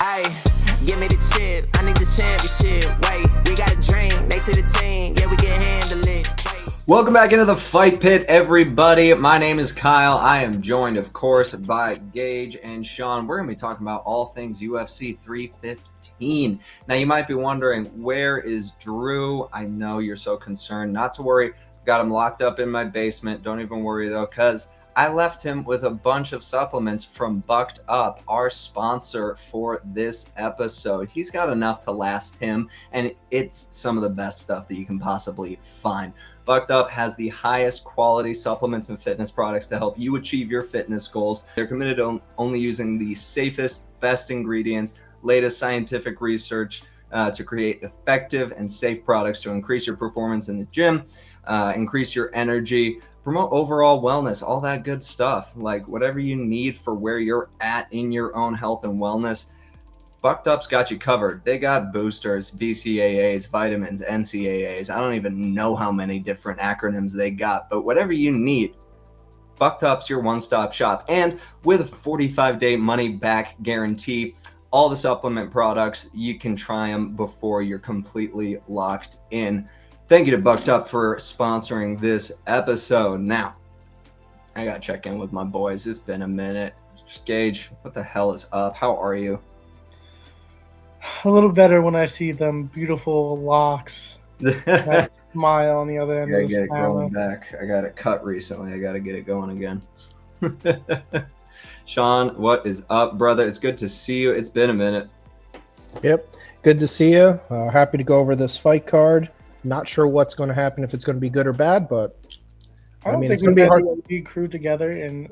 Ay, give me the chip, I need the championship. Wait, we got a drink next to the team, yeah, we can handle it. Welcome back into the Fight Pit, everybody. My name is Kyle. I am joined, of course, by Gage and Sean. We're going to be talking about all things UFC 315. Now, you might be wondering, where is Drew? I know you're so concerned. Not to worry. I've got him locked up in my basement. Don't even worry, though, because I left him with a bunch of supplements from Bucked Up, our sponsor for this episode. He's got enough to last him, and it's some of the best stuff that you can possibly find. Bucked Up has the highest quality supplements and fitness products to help you achieve your fitness goals. They're committed to only using the safest, best ingredients, latest scientific research to create effective and safe products to increase your performance in the gym, increase your energy, promote overall wellness, all that good stuff. Like whatever you need for where you're at in your own health and wellness, Bucked Up's got you covered. They got boosters, BCAAs, vitamins, NCAAs. I don't even know how many different acronyms they got, but whatever you need, Bucked Up's your one-stop shop. And with a 45-day money-back guarantee, all the supplement products, you can try them before you're completely locked in. Thank you to Bucked Up for sponsoring this episode. Now, I got to check in with my boys. It's been a minute. Gage, what the hell is up? How are you? A little better when I see them beautiful locks. That smile on the other end. I gotta get it growing back. I got it cut recently. I gotta get it going again. Sean, what is up, brother? It's good to see you. It's been a minute. Yep, good to see you. Happy to go over this fight card. Not sure what's going to happen, if it's going to be good or bad, but I don't think it's going to be hard to be crew together in.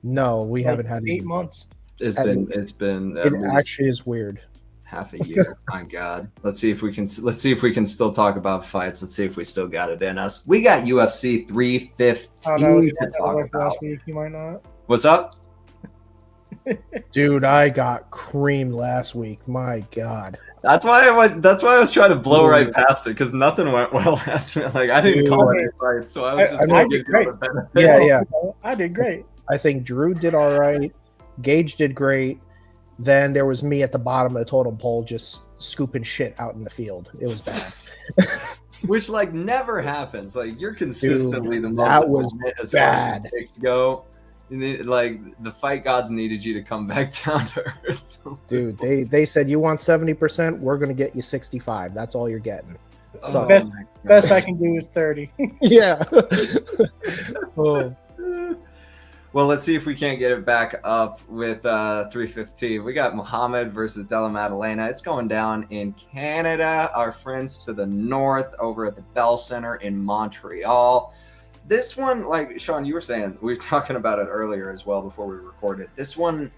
No, we haven't had 8 months. It actually is weird. Half a year. My God. Let's see if we can still talk about fights. Let's see if we still got it in us. We got UFC 315 to talk about. Last week, you might not. What's up? Dude, I got creamed last week. My God. That's why I was trying to blow right past it, because nothing went well last week. Like I didn't call any fights, so I was just going to give you a benefit. Yeah. I did great. I think Drew did all right. Gage did great. Then there was me at the bottom of the totem pole just scooping shit out in the field. It was bad. Which never happens. Like you're consistently the most that was as bad. Far as picks go. The fight gods needed you to come back down to earth. Dude, they said you want 70%, we're gonna get you 65. That's all you're getting. So best I can do is 30. Yeah. Oh. Well, let's see if we can't get it back up with 315. We got Muhammad versus Della Maddalena. It's going down in Canada. Our friends to the north over at the Bell Center in Montreal. This one, like Sean, you were saying, we were talking about it earlier as well before we recorded. This one,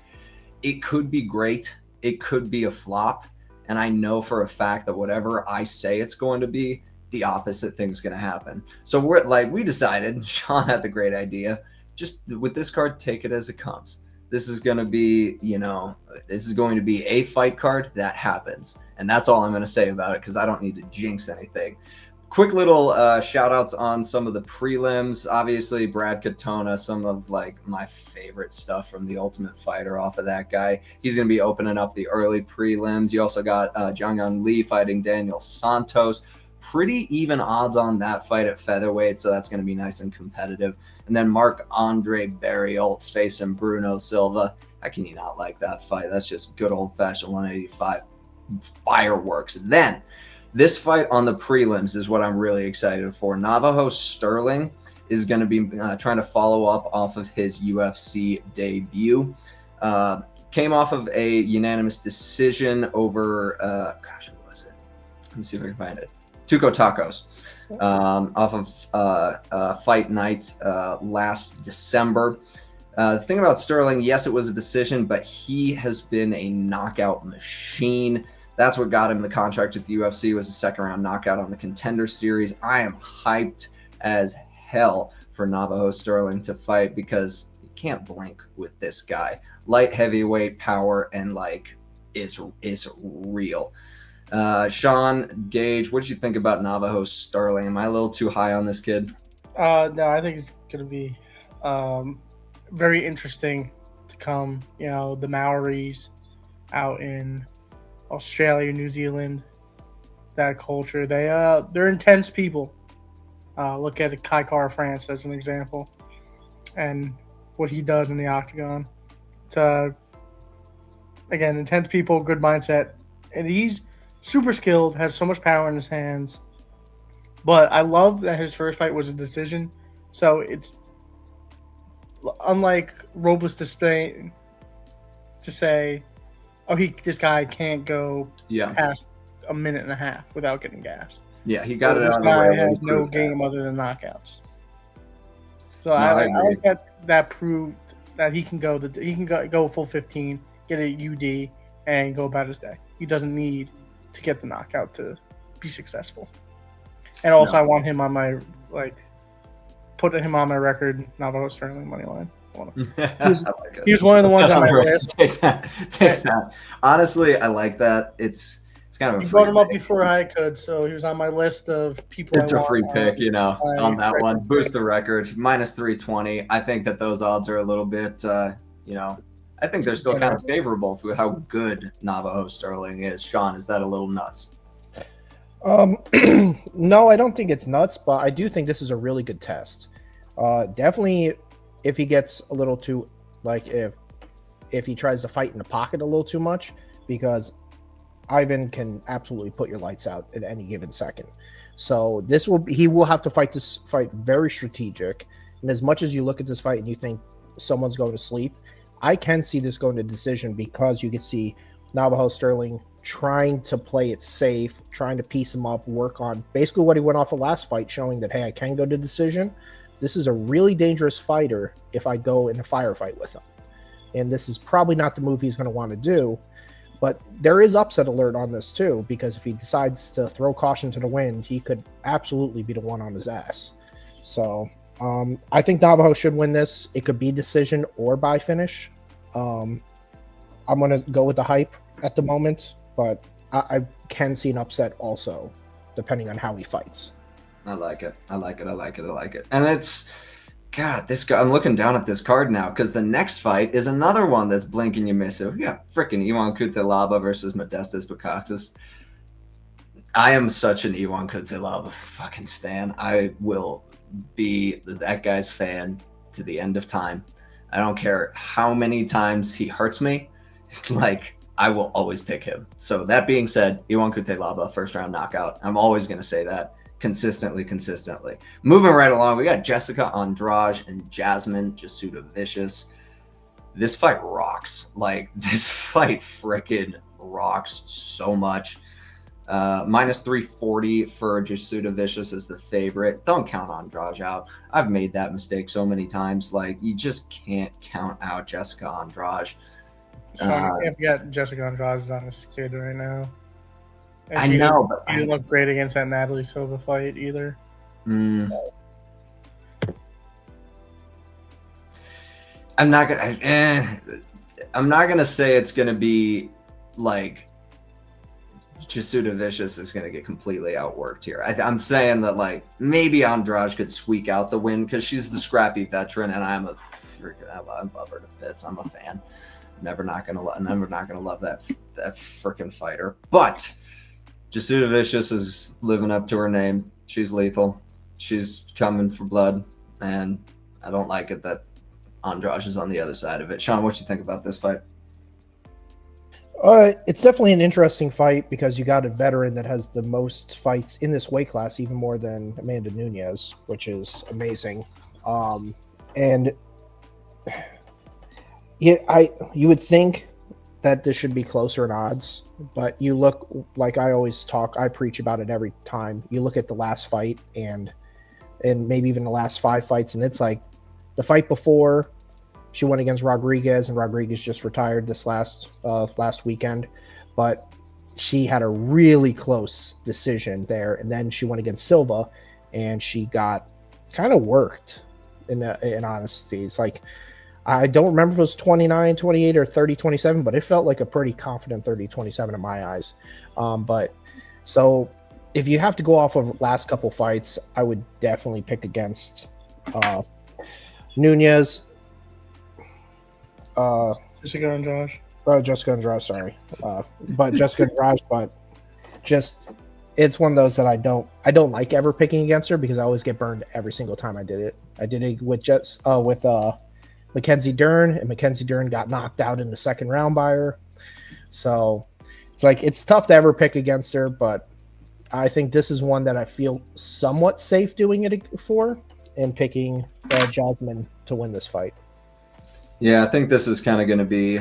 it could be great. It could be a flop. And I know for a fact that whatever I say it's going to be, the opposite thing's going to happen. So we decided, Sean had the great idea, just with this card, take it as it comes. This is going to be, a fight card that happens. And that's all I'm going to say about it, because I don't need to jinx anything. Quick little shout outs on some of the prelims. Obviously, Brad Katona, some of my favorite stuff from The Ultimate Fighter off of that guy. He's going to be opening up the early prelims. You also got Zhang Yang Li fighting Daniel Santos. Pretty even odds on that fight at featherweight, so that's going to be nice and competitive. And then Marc-Andre Barriault facing Bruno Silva. How can you not like that fight? That's just good old-fashioned 185 fireworks. Then, this fight on the prelims is what I'm really excited for. Navajo Sterling is going to be trying to follow up off of his UFC debut. Came off of a unanimous decision over, who was it? Let me see if I can find it. Tuco Tacos, off of Fight Night last December. The thing about Sterling, yes, it was a decision, but he has been a knockout machine. That's what got him the contract with the UFC, was a second-round knockout on the Contender Series. I am hyped as hell for Navajo Sterling to fight, because you can't blink with this guy. Light heavyweight power and it's real. Sean, Gage, what did you think about Navajo Sterling? Am I a little too high on this kid? No, I think it's going to be very interesting to come. The Maoris, out in Australia, New Zealand, that culture. They're intense people. Look at Kai Kara France as an example, and what he does in the octagon. It's again, intense people, good mindset, and he's super skilled, has so much power in his hands. But I love that his first fight was a decision, so it's unlike Robles to say, oh, this guy can't go past a minute and a half without getting gassed. Yeah, he got it this out of the guy way. has no game other than knockouts. So I like that proved that he can go full 15, get a UD, and go about his day. He doesn't need to get the knockout to be successful. And also, I want him on my putting him on my record. Navajo Sterling money line. He was one of the ones on my list. Take that. Honestly, I like that. It's kind of a you brought him up before I could, so he was on my list of people. It's a free pick, on that one. Boost the record. Minus 320. I think that those odds are a little bit, I think they're still kind of favorable for how good Navajo Sterling is. Sean, is that a little nuts? No, I don't think it's nuts, but I do think this is a really good test. Definitely, if he gets a little too, if he tries to fight in the pocket a little too much, because Ivan can absolutely put your lights out at any given second. So he will have to fight this fight very strategic. And as much as you look at this fight and you think someone's going to sleep, I can see this going to decision, because you can see Navajo Sterling trying to play it safe, trying to piece him up, work on basically what he went off the last fight, showing that, hey, I can go to decision. This is a really dangerous fighter if I go in a firefight with him. And this is probably not the move he's going to want to do. But there is upset alert on this too, because if he decides to throw caution to the wind, he could absolutely be the one on his ass. So I think Navajo should win this. It could be decision or by finish. I'm going to go with the hype at the moment, but I can see an upset also, depending on how he fights. I like it. And it's, God, this guy, I'm looking down at this card now, because the next fight is another one that's blink and you miss it. We got freaking Ion Cutelaba versus Modestas Bukauskas. I am such an Ion Cutelaba fucking stan. I will be that guy's fan to the end of time. I don't care how many times he hurts me. I will always pick him. So that being said, Ion Cutelaba, first round knockout. I'm always going to say that consistently. Moving right along, we got Jessica Andrade and Jasmine Jasuda Vicious. This fight rocks. This fight freaking rocks so much. Minus 340 for Jasuda Vicious as the favorite. Don't count Andrade out. I've made that mistake so many times. You just can't count out Jessica Andrade. Sean, you can't forget Jessica Andrade is on a skid right now. And I know, but she didn't look great against that Natalia Silva fight either. I'm not gonna say it's gonna be Jasuda Vicious is gonna get completely outworked here. I'm saying that maybe Andrade could squeak out the win, because she's the scrappy veteran, and I love her to bits. I'm a fan. Never not gonna love that freaking fighter. But Jasuda Vicious is living up to her name. She's lethal. She's coming for blood, and I don't like it that Andrade is on the other side of it. Sean, what you think about this fight? It's definitely an interesting fight, because you got a veteran that has the most fights in this weight class, even more than Amanda Nunes, which is amazing. And you would think that this should be closer in odds, but you look, I preach about it every time. You look at the last fight and maybe even the last 5 fights, and it's the fight before, she went against Rodriguez, and Rodriguez just retired this last weekend, but she had a really close decision there, and then she went against Silva, and she got kind of worked. In honesty, it's I don't remember if it was 29-28 or 30-27, but it felt like a pretty confident 30-27 in my eyes. But so if you have to go off of last couple fights, I would definitely pick against Nunes. Jessica Andrade. Jessica Andrade, sorry. But Jessica Andrade, but just it's one of those that I don't like ever picking against her because I always get burned every single time I did it. I did it with Mackenzie Dern, and Mackenzie Dern got knocked out in the second round by her. So it's tough to ever pick against her, but I think this is one that I feel somewhat safe doing it for and picking Jasmine to win this fight. Yeah, I think this is kind of going to be.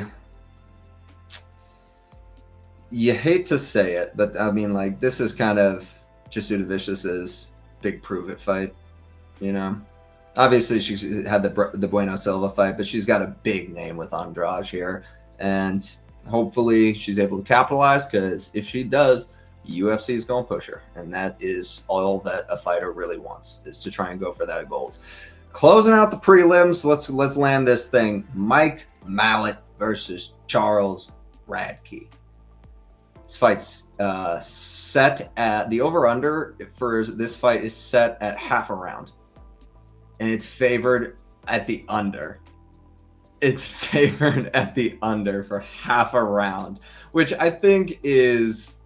You hate to say it, but I mean, like, this is kind of Jasudavicius's big prove it fight. You know, obviously she had the Bueno Silva fight, but she's got a big name with Andrade here, and hopefully she's able to capitalize. Because if she does, UFC is going to push her, and that is all that a fighter really wants, is to try and go for that gold. Closing out the prelims, let's land this thing. Mike Mallet versus Charles Radke. This fight's set at the over-under for this fight is set at half a round, and it's favored at the under. It's favored at the under for half a round, which I think is,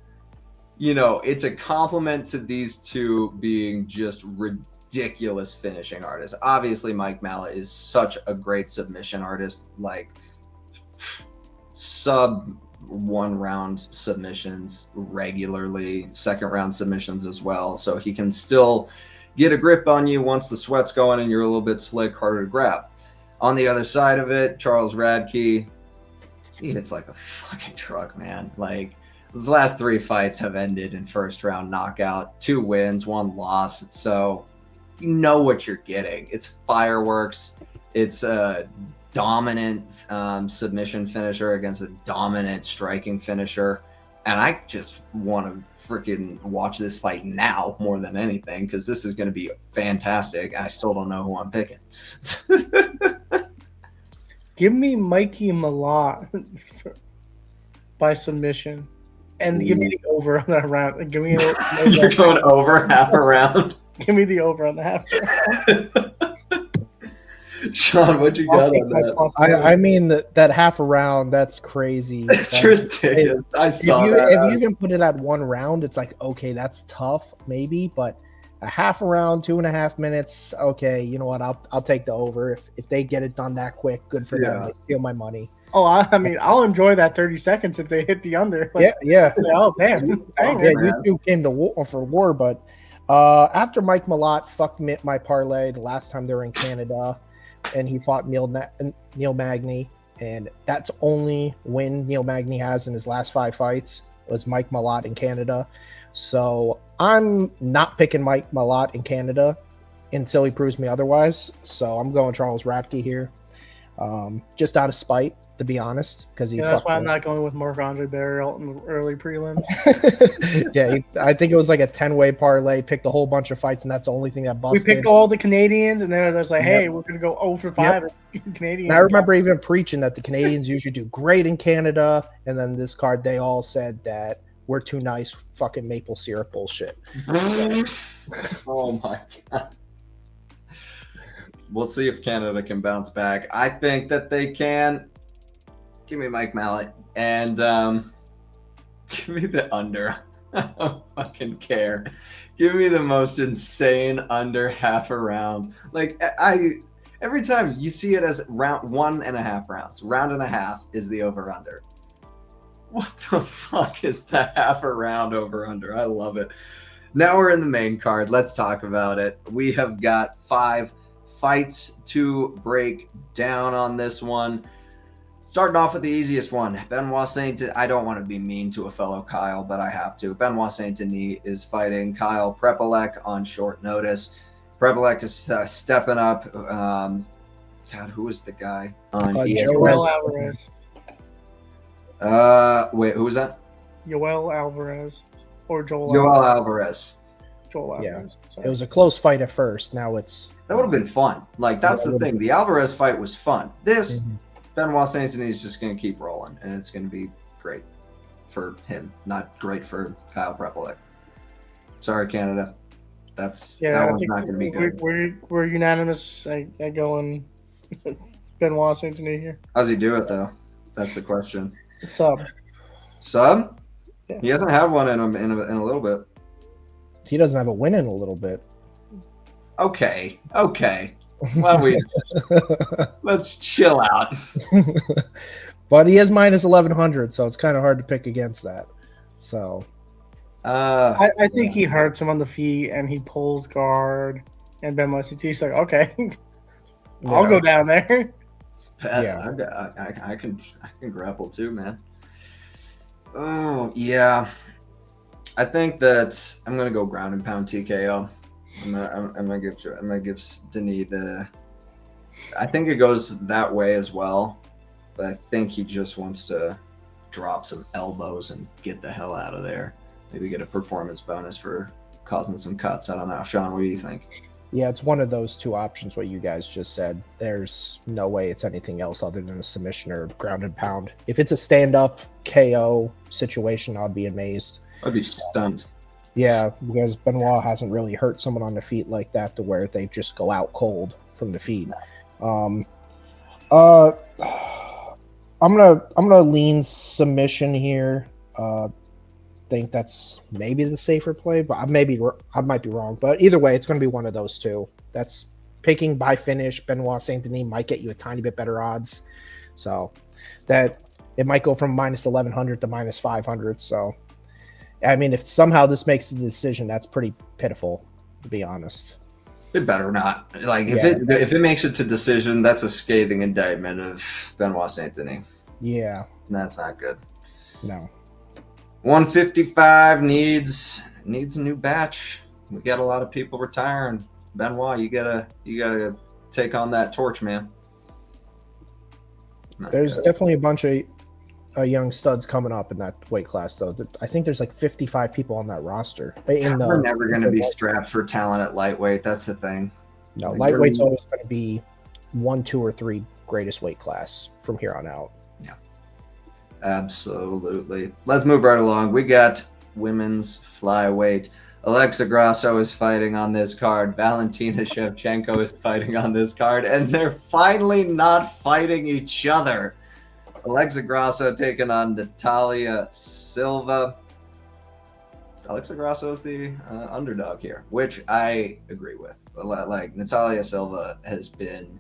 you know, it's a compliment to these two being just ridiculous finishing artists. Obviously, Mike Mallet is such a great submission artist, like sub 1 round submissions regularly, 2nd round submissions as well. So he can still get a grip on you once the sweat's going and you're a little bit slick, harder to grab. On the other side of it, Charles Radke, he hits like a fucking truck, man. Like, his last 3 fights have ended in 1st round knockout, 2 wins, 1 loss. So you know what you're getting. It's fireworks. It's a dominant submission finisher against a dominant striking finisher. And I just want to freaking watch this fight now more than anything, because this is going to be fantastic. I still don't know who I'm picking. Give me Mikey Malott by submission. And give me the over on that round. Give me You're going over half a round? Give me the over on the half round. Sean, what you got on that? I mean, that half a round, that's crazy. That's ridiculous. I saw that. If you even put it at 1 round, it's like, okay, that's tough, maybe. But a half a round, 2.5 minutes, okay, you know what? I'll take the over. If they get it done that quick, good for them. They steal my money. Oh, I mean, I'll enjoy that 30 seconds if they hit the under. Like, yeah. Oh, damn. You two came to war, but after Mike Malott fucked my parlay the last time they were in Canada, and he fought Neil Magny, and that's only win Neil Magny has in his last 5 fights was Mike Malott in Canada. So I'm not picking Mike Malott in Canada until he proves me otherwise. So I'm going Charles Radke here, just out of spite, to be honest, because that's why I'm not going with Marc-Andre Barrier in the early prelims. Yeah, I think it was like a 10-way parlay, picked a whole bunch of fights, and that's the only thing that busted. We picked all the Canadians, and then it was like, hey, we're going to go 0 for 5 Canadians. And I remember even preaching that the Canadians usually do great in Canada, and then this card, they all said that we're too nice, fucking maple syrup bullshit. Oh my God. We'll see if Canada can bounce back. I think that they can. Give me Mike Mallet and give me the under. I don't fucking care. Give me the most insane under half a round. Like, every time you see it as round 1.5 rounds, round and a half is the over under. What the fuck is the half a round over under? I love it. Now we're in the main card. Let's talk about it. We have got 5 fights to break down on this one. Starting off with the easiest one, Benoit Saint-Denis. I don't want to be mean to a fellow Kyle, but I have to. Benoit Saint-Denis is fighting Kyle Prepolec on short notice. Prepolec is stepping up. God, who is the guy on Yoel Alvarez. Wait, who was that? Yoel Alvarez or Joel Alvarez. Joel Alvarez. Yeah. It was a close fight at first. Now it's... That would have been fun. Like, that's the thing. The Alvarez fight was fun. This... Mm-hmm. Benoit Saint-Denis is just going to keep rolling, and it's going to be great for him, not great for Kyle Prepolec. Sorry, Canada. That one's not going to be good. We're unanimous. I go on Benoit Saint-Denis here. How's he do it, though? That's the question. Sub. Sub? Yeah. He hasn't had one in a little bit. He doesn't have a win in a little bit. Okay. Why don't we let's chill out. But he is minus 1100, so it's kind of hard to pick against that. So I think he hurts him on the feet and he pulls guard. And Benoit's like, okay, I'll go down there. Yeah, I can grapple too, man. Oh yeah, I think that I'm gonna go ground and pound TKO. I'm gonna give Denis the. I think it goes that way as well, but I think he just wants to drop some elbows and get the hell out of there. Maybe get a performance bonus for causing some cuts. I don't know, Sean. What do you think? Yeah, it's one of those two options. What you guys just said. There's no way it's anything else other than a submission or ground and pound. If it's a stand-up KO situation, I'd be amazed. I'd be stunned. Yeah, because Benoit hasn't really hurt someone on the feet like that to where they just go out cold from the feet. I'm gonna lean submission here. Think that's maybe the safer play, but I might be wrong. But either way, it's going to be one of those two. That's picking by finish. Benoit Saint-Denis might get you a tiny bit better odds, so that it might go from minus 1100 to minus 500. So, I mean, if somehow this makes the decision, that's pretty pitiful, to be honest. It better not. Like if it makes it to decision, that's a scathing indictment of Benoit Saint-Denis. Yeah, that's not good. No. 155 needs a new batch. We got a lot of people retiring. Benoit, you gotta take on that torch, man. There's definitely a bunch of young studs coming up in that weight class, though. I think there's like 55 people on that roster. We're never going to be strapped for talent at lightweight. That's the thing. No, lightweight's always going to be 1, 2, or 3 greatest weight class from here on out. Yeah, absolutely. Let's move right along. We got women's flyweight. Alexa Grasso is fighting on this card. Valentina Shevchenko is fighting on this card. And they're finally not fighting each other. Alexa Grasso taking on Natalia Silva. Alexa Grasso is the underdog here, which I agree with. Like, Natalia Silva has been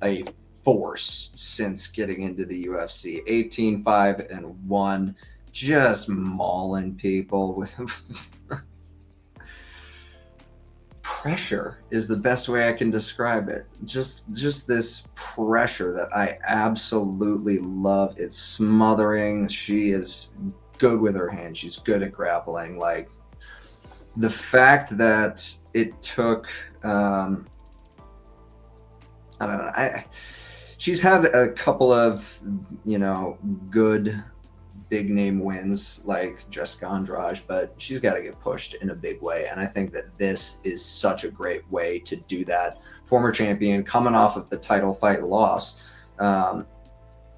a force since getting into the UFC. 18-5-1, just mauling people with pressure is the best way I can describe it. Just this pressure that I absolutely love. It's smothering. She is good with her hands. She's good at grappling. Like, the fact that it took I don't know. She's had a couple of, good big name wins like Jessica Andrade, but she's got to get pushed in a big way. And I think that this is such a great way to do that. Former champion coming off of the title fight loss. I'm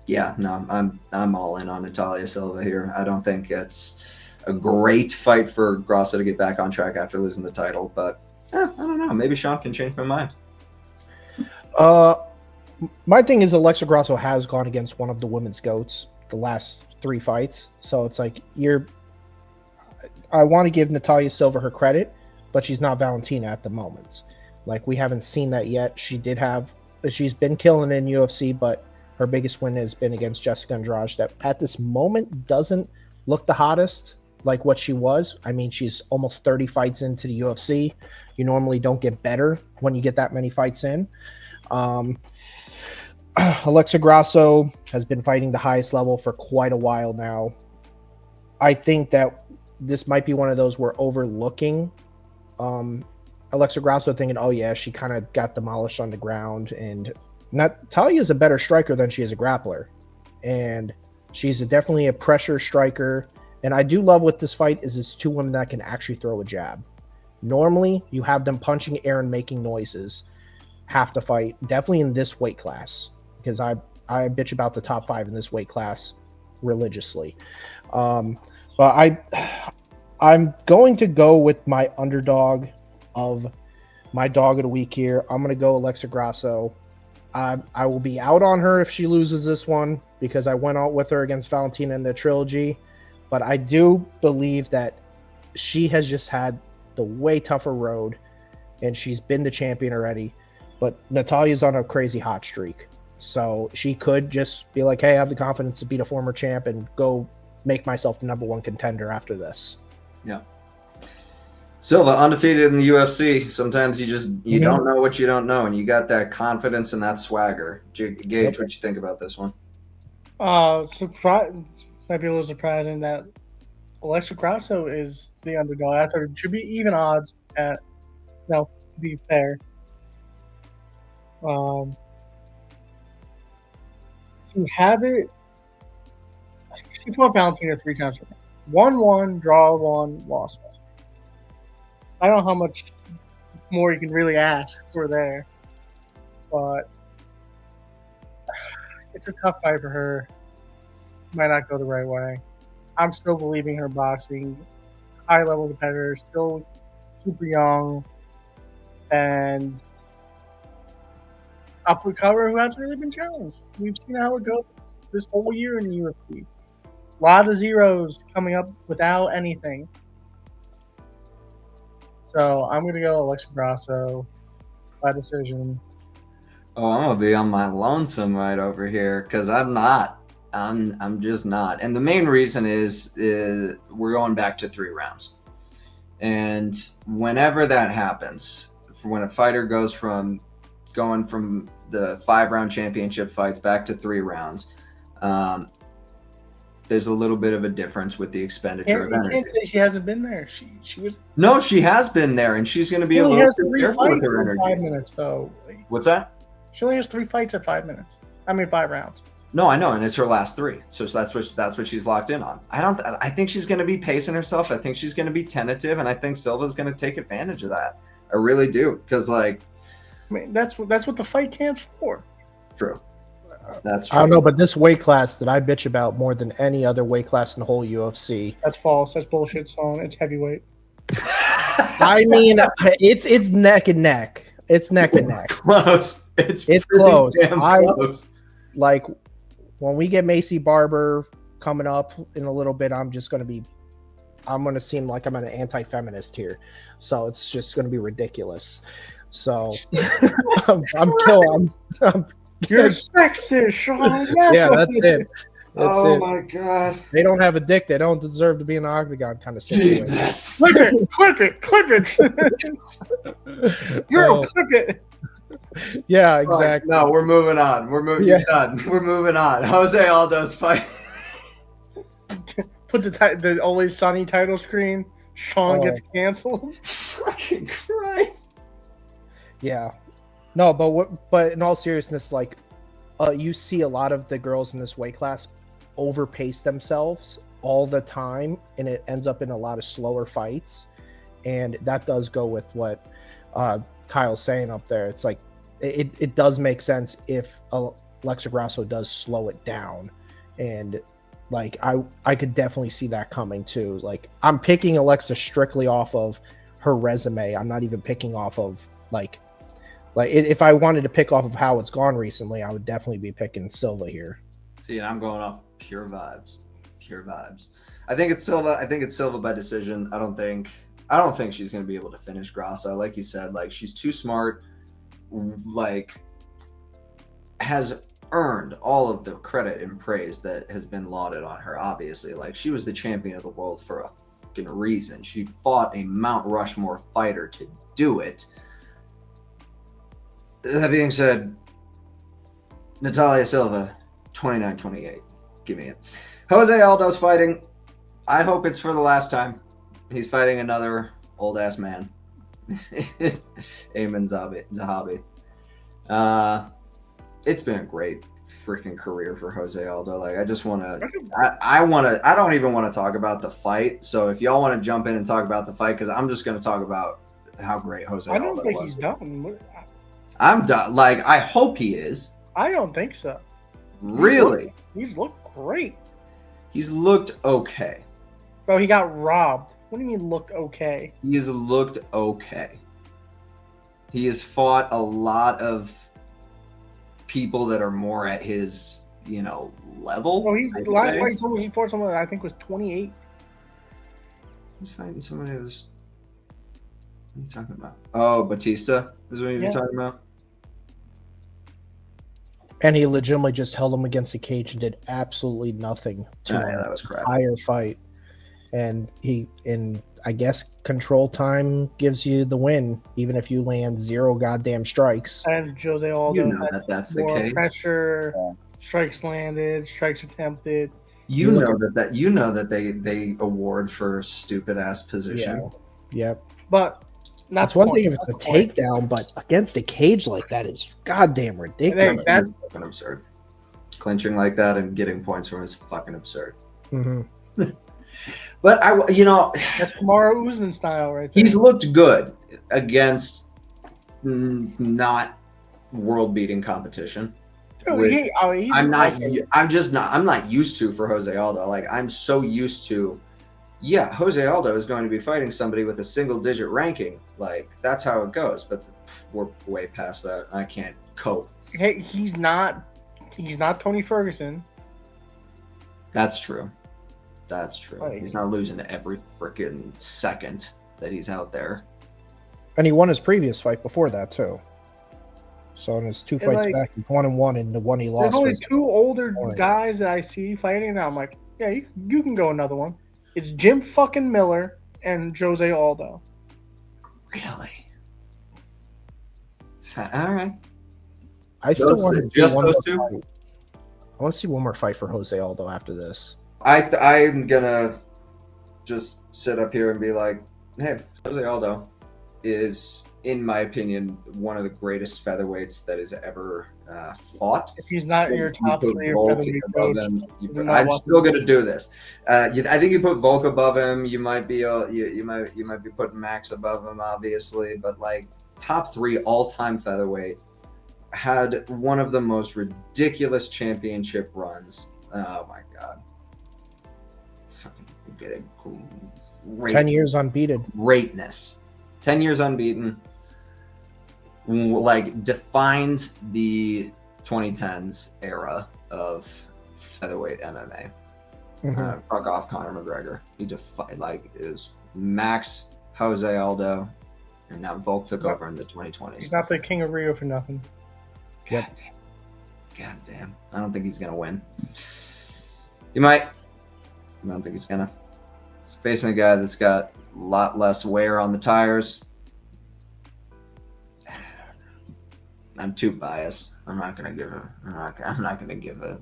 all in on Natalia Silva here. I don't think it's a great fight for Grasso to get back on track after losing the title, but I don't know. Maybe Sean can change my mind. My thing is Alexa Grasso has gone against one of the women's GOATs the last 3 fights. So it's like I want to give Natalia Silva her credit, but she's not Valentina at the moment. Like, we haven't seen that yet. She's been killing in UFC, but her biggest win has been against Jessica Andrade, that at this moment doesn't look the hottest like what she was. I mean, she's almost 30 fights into the UFC. You normally don't get better when you get that many fights in. Alexa Grasso has been fighting the highest level for quite a while now. I think that this might be one of those we're overlooking. Alexa Grasso thinking, oh yeah, she kind of got demolished on the ground. And Natalia is a better striker than she is a grappler. And she's definitely a pressure striker. And I do love what this fight is 2 women that can actually throw a jab. Normally, you have them punching air and making noises half the fight, definitely in this weight class, because I bitch about the top 5 in this weight class religiously. But I'm going to go with my underdog of my dog of the week here. I'm going to go Alexa Grasso. I will be out on her if she loses this one because I went out with her against Valentina in the trilogy. But I do believe that she has just had the way tougher road, and she's been the champion already. But Natalia's on a crazy hot streak. So she could just be like, hey, I have the confidence to beat a former champ and go make myself the number one contender after this. Yeah. Silva, undefeated in the UFC. Sometimes you don't know what you don't know, and you got that confidence and that swagger. Gage, what you think about this one? Might be a little surprising that Alexa Grasso is the underdog. I thought it should be even odds to be fair. To have it, she fought Valentina 3 times. 1-1, draw 1, loss 1. I don't know how much more you can really ask for there, but it's a tough fight for her. Might not go the right way. I'm still believing her boxing. High-level competitor, still super young, and up-and-comer who hasn't really been challenged. We've seen how it goes this whole year in the UFC. A lot of zeros coming up without anything. So I'm going to go Alexa Grasso by decision. Oh, I'm gonna be on my lonesome right over here because I'm not. I'm just not. And the main reason is we're going back to 3 rounds. And whenever that happens, when a fighter goes from going from the 5-round championship fights back to 3 rounds, there's a little bit of a difference with the expenditure of energy. You can't say she hasn't been there. She was. No, she has been there, and she's going to be a little too careful with her energy. 5 minutes, though. What's that? She only has 3 fights at 5 minutes. 5 rounds. No, I know, and it's her last 3, so that's what she's locked in on. I think she's going to be pacing herself. I think she's going to be tentative, and I think Silva's going to take advantage of that. I really do, because that's what the fight camp's for. True. That's true. I don't know, but this weight class that I bitch about more than any other weight class in the whole UFC. That's false. That's bullshit, son. It's heavyweight. I mean, it's neck and neck. It's neck and neck. Close. It's close. Close. Like when we get Macy Barber coming up in a little bit, I'm going to seem like I'm an anti-feminist here. So it's just going to be ridiculous. So I'm killing. You're sexist, Sean. Yeah, that's it. My God. They don't have a dick. They don't deserve to be in the octagon kind of situation. Jesus. Clip it. Girl, clip it. Yeah, exactly. No, we're moving on. You're done. We're moving on. Jose Aldo's fight. Put the Always Sunny title screen. Sean gets canceled. Fucking Christ. Yeah. No, but in all seriousness, you see a lot of the girls in this weight class overpace themselves all the time, and it ends up in a lot of slower fights. And that does go with what Kyle's saying up there. It's like it does make sense if Alexa Grasso does slow it down, and I could definitely see that coming too. I'm picking Alexa strictly off of her resume. I'm not even picking off of if I wanted to pick off of how it's gone recently, I would definitely be picking Silva here. See, and I'm going off pure vibes. I think it's Silva by decision. I don't think she's going to be able to finish Grasso. Like you said, she's too smart. Has earned all of the credit and praise that has been lauded on her. Obviously, she was the champion of the world for a fucking reason. She fought a Mount Rushmore fighter to do it. That being said, Natalia Silva, 29-28. Give me it. Jose Aldo's fighting. I hope it's for the last time. He's fighting another old-ass man. Aiemann Zahabi. It's been a great freaking career for Jose Aldo. I just want to... I don't even want to talk about the fight. So if y'all want to jump in and talk about the fight, because I'm just going to talk about how great Jose Aldo was. I don't think he's done. I'm done. I hope he is. I don't think so. Really? He's looked great. He's looked okay. Bro, he got robbed. What do you mean looked okay? He has looked okay. He has fought a lot of people that are more at his, level. Well, last fight he fought someone I think was 28. He's fighting somebody that's. What are you talking about? Oh, Batista is what you're talking about? And he legitimately just held him against the cage and did absolutely nothing to him that was crap. The entire fight. And I guess control time gives you the win, even if you land 0 goddamn strikes. And Jose Aldo that's the case. Pressure, strikes landed, strikes attempted. You know that they award for stupid ass position. Yeah. Yep. But that's one thing if it's a takedown, but against a cage like that is goddamn ridiculous. That's fucking absurd. Clinching like that and getting points from is fucking absurd. Mm-hmm. But that's Kamaru Usman style right there. He's looked good against not world-beating competition. I'm not used to for Jose Aldo. Like, I'm so used to, Jose Aldo is going to be fighting somebody with a single-digit ranking. Like, that's how it goes. But we're way past that. I can't cope. Hey, he's not Tony Ferguson. That's true. Right. He's not losing every freaking second that he's out there. And he won his previous fight before that too. So in his 2 fights back, he's 1-1, and the one he lost. There's only 2 older guys that I see fighting, and I'm like, yeah, you can go another one. It's Jim fucking Miller and Jose Aldo. Really? All right. I still want to see just one those more 2. fight. I want to see one more fight for Jose Aldo after this. I'm gonna just sit up here and be like, hey, Jose Aldo is, in my opinion, one of the greatest featherweights that has ever fought. If he's not your top 3 featherweight coach, I'm still gonna do this. I think you put Volk above him. You might be putting Max above him, obviously, but like top 3 all-time featherweight. Had one of the most ridiculous championship runs. Oh my god. Fucking great. 10 years unbeaten. Greatness. 10 years unbeaten. Like, defined the 2010s era of featherweight MMA. Mm-hmm. Fuck off Conor McGregor. He is Max, Jose Aldo, and now Volk took over in the 2020s. He's not the king of Rio for nothing. God damn. I don't think he's going to win. He might. I don't think he's going to. He's facing a guy that's got a lot less wear on the tires. I'm too biased. I'm not going to give a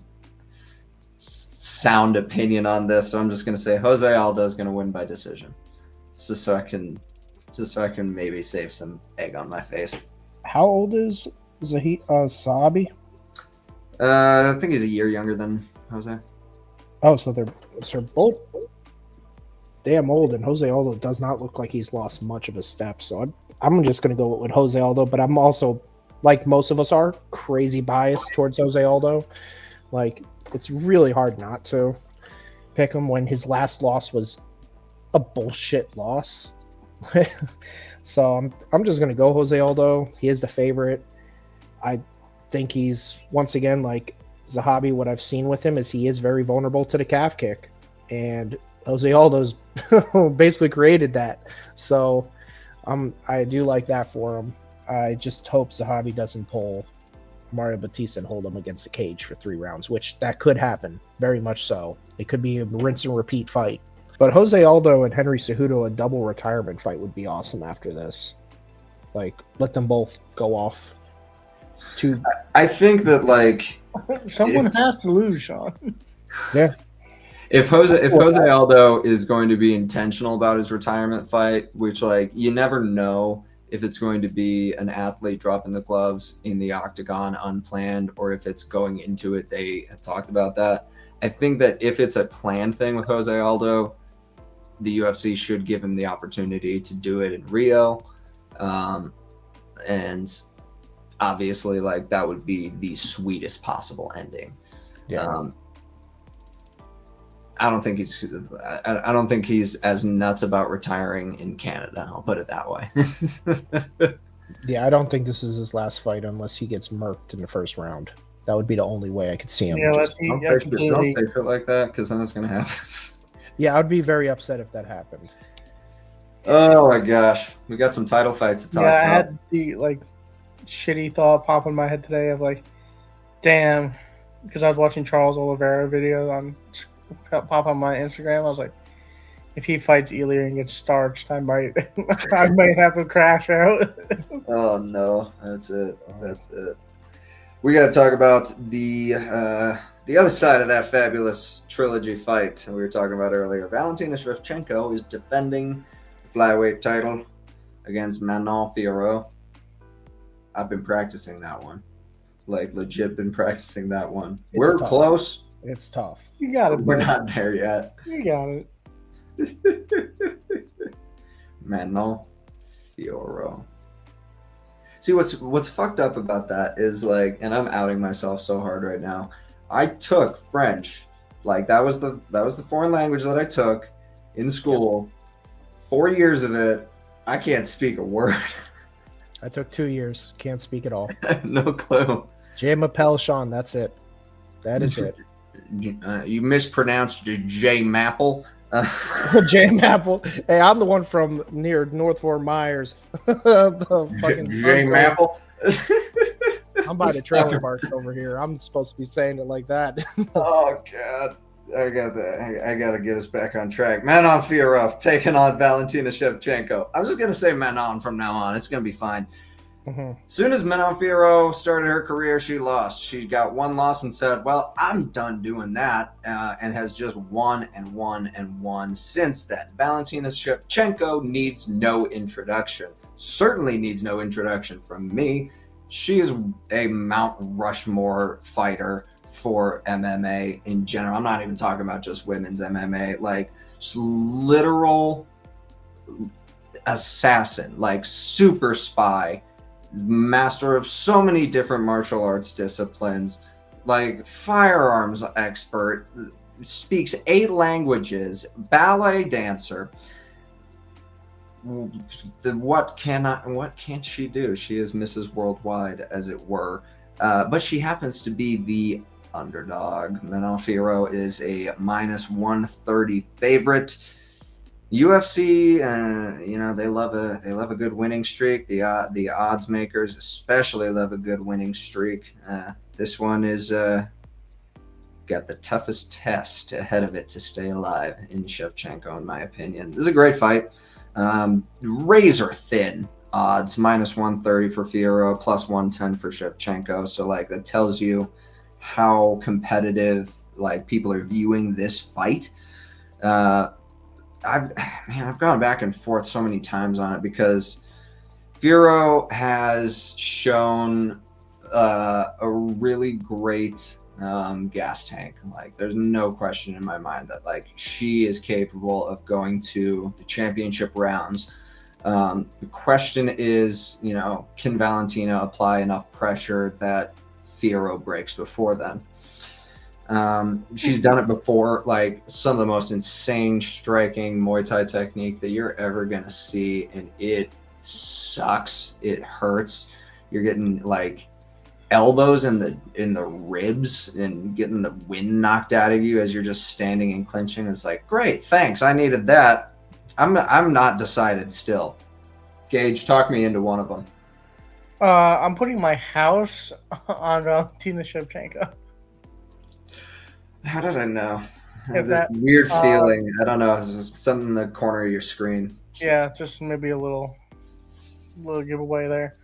sound opinion on this, so I'm just going to say Jose Aldo is going to win by decision. Just so I can maybe save some egg on my face. How old is Zahabi? I think he's a year younger than Jose. Oh, so they're both damn old, and Jose Aldo does not look like he's lost much of a step. So I'm just going to go with Jose Aldo, but I'm also, like most of us are, crazy biased towards Jose Aldo. Like, it's really hard not to pick him when his last loss was a bullshit loss. So I'm just going to go Jose Aldo. He is the favorite. I think he's, once again, like Zahabi, what I've seen with him is he is very vulnerable to the calf kick. And Jose Aldo's basically created that. So I do like that for him. I just hope Zahabi doesn't pull Mario Batista and hold him against the cage for 3 rounds, which that could happen, very much so. It could be a rinse and repeat fight. But Jose Aldo and Henry Cejudo, a double retirement fight would be awesome after this. Like, let them both go off. I think that, like, someone has to lose, Sean. Yeah. If Jose Aldo is going to be intentional about his retirement fight, which, like, you never know if it's going to be an athlete dropping the gloves in the octagon unplanned, or if it's going into it, they have talked about that. I think that if it's a planned thing with Jose Aldo, the UFC should give him the opportunity to do it in Rio. And obviously, like, that would be the sweetest possible ending. Yeah. I don't think he's as nuts about retiring in Canada. I'll put it that way. Yeah, I don't think this is his last fight unless he gets murked in the first round. That would be the only way I could see him. Yeah, let's Just, see. Don't Yeah, say shit like that, because then it's gonna happen. yeah, I would be very upset if that happened. Oh my gosh, we got some title fights to talk I about. had the shitty thought pop in my head today of damn, because I was watching Charles Oliveira video pop on my Instagram. I was like, if he fights Elia and gets starched, I might have to crash out. Oh no, that's it. That's it. We got to talk about the other side of that fabulous trilogy fight we were talking about earlier. Valentina Shevchenko is defending the flyweight title against Manon Fiorot. I've been practicing that one, legit been practicing that one. We're tough. Close. It's tough. You got it. We're Bud. not there yet. You got it. Manon Fiorot. See, what's fucked up about that is and I'm outing myself so hard right now. I took French, that was the foreign language that I took in school. Yep. 4 years of it, I can't speak a word. I took 2 years, can't speak at all. No clue. J. Mappel Sean, that's it. That is it. You mispronounced J. Maple. J. Maple. Hey, I'm the one from near North Fort Myers. The fucking J. Maple. I'm by the trailer parks over here. I'm supposed to be saying it like that. Oh God, I got to get us back on track. Manon Fiorot taking on Valentina Shevchenko. I'm just gonna say Manon from now on. It's gonna be fine. Mm-hmm. Soon as Manon Fiorot started her career, she lost. She got one loss and said, well, I'm done doing that, and has just won and won and won since then. Valentina Shevchenko needs no introduction. Certainly needs no introduction from me. She is a Mount Rushmore fighter for MMA in general. I'm not even talking about just women's MMA. Literal assassin, super spy, master of so many different martial arts disciplines, firearms expert, speaks 8 languages, ballet dancer. What can't she do? She is Mrs. Worldwide, as it were, but she happens to be the underdog. Manon Fiorot is a -130 favorite. UFC, they love a good winning streak. The odds makers especially love a good winning streak. This one is got the toughest test ahead of it to stay alive in Shevchenko, in my opinion. This is a great fight. Razor thin odds, -130 for Fiorot, +110 for Shevchenko. So that tells you how competitive people are viewing this fight. I've gone back and forth so many times on it because Fiorot has shown a really great gas tank. There's no question in my mind that she is capable of going to the championship rounds. The question is, can Valentina apply enough pressure that Fiorot breaks before then? She's done it before, some of the most insane striking Muay Thai technique that you're ever gonna see, and it sucks. It hurts. You're getting elbows in the ribs and getting the wind knocked out of you as you're just standing and clinching. It's great, thanks. I needed that. I'm not decided still. Gage, talk me into one of them. I'm putting my house on Valentina Shevchenko. How did I know? I have Is this that, weird feeling. I don't know. It's just something in the corner of your screen. Yeah, just maybe a little giveaway there.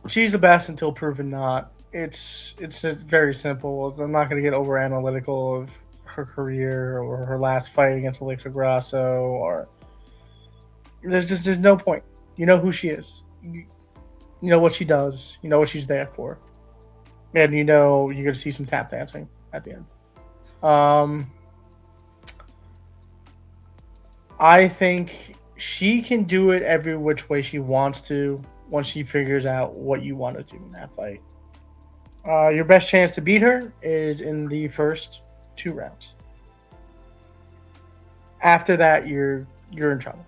She's the best until proven not. It's very simple. I'm not going to get over analytical of her career or her last fight against Alexa Grasso, or there's no point. You know who she is. You know what she does. You know what she's there for. And you're going to see some tap dancing at the end. I think she can do it every which way she wants to once she figures out what you want to do in that fight. Your best chance to beat her is in the first 2 rounds. After that, you're in trouble.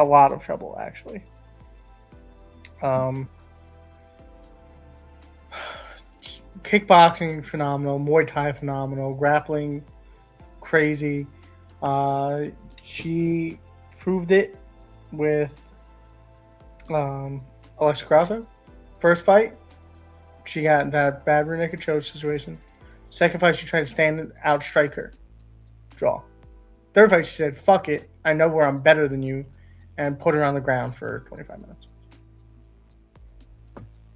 a lot of trouble, actually. Kickboxing, phenomenal. Muay Thai, phenomenal. Grappling, crazy. She proved it with Alexa Grasso. First fight, she got that bad rear naked choke situation. Second fight, she tried to stand and outstrike her. Draw. Third fight, she said, fuck it. I know where I'm better than you. And put her on the ground for 25 minutes.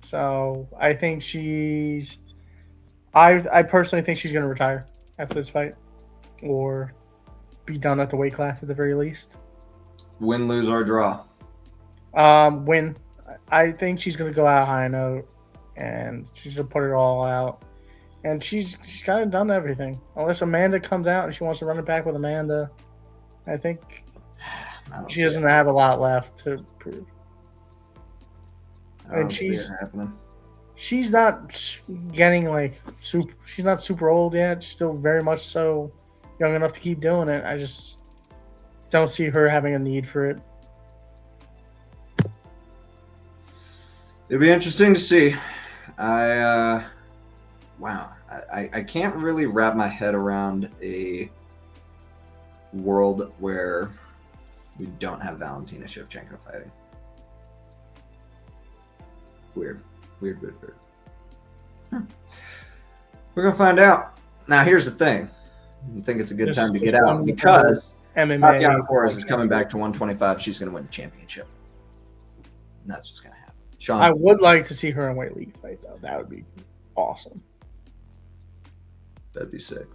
So I think I personally think she's going to retire after this fight. Or be done at the weight class at the very least. Win, lose, or draw? Win. I think she's going to go out high note. And she's going to put it all out. And she's kind of done everything. Unless Amanda comes out and she wants to run it back with Amanda, I think she doesn't have a lot left to prove. And she's not getting like super. She's not super old yet. She's still very much so young enough to keep doing it. I just don't see her having a need for it. It'd be interesting to see. I can't really wrap my head around a world where we don't have Valentina Shevchenko fighting. Weird. We're gonna find out. Now here's the thing. I think it's a good time to get out because Tatiana Flores is coming back to 125. She's gonna win the championship. And that's what's gonna happen. Sean, I would like to see her in weight league fight though. That would be awesome. that'd be sick.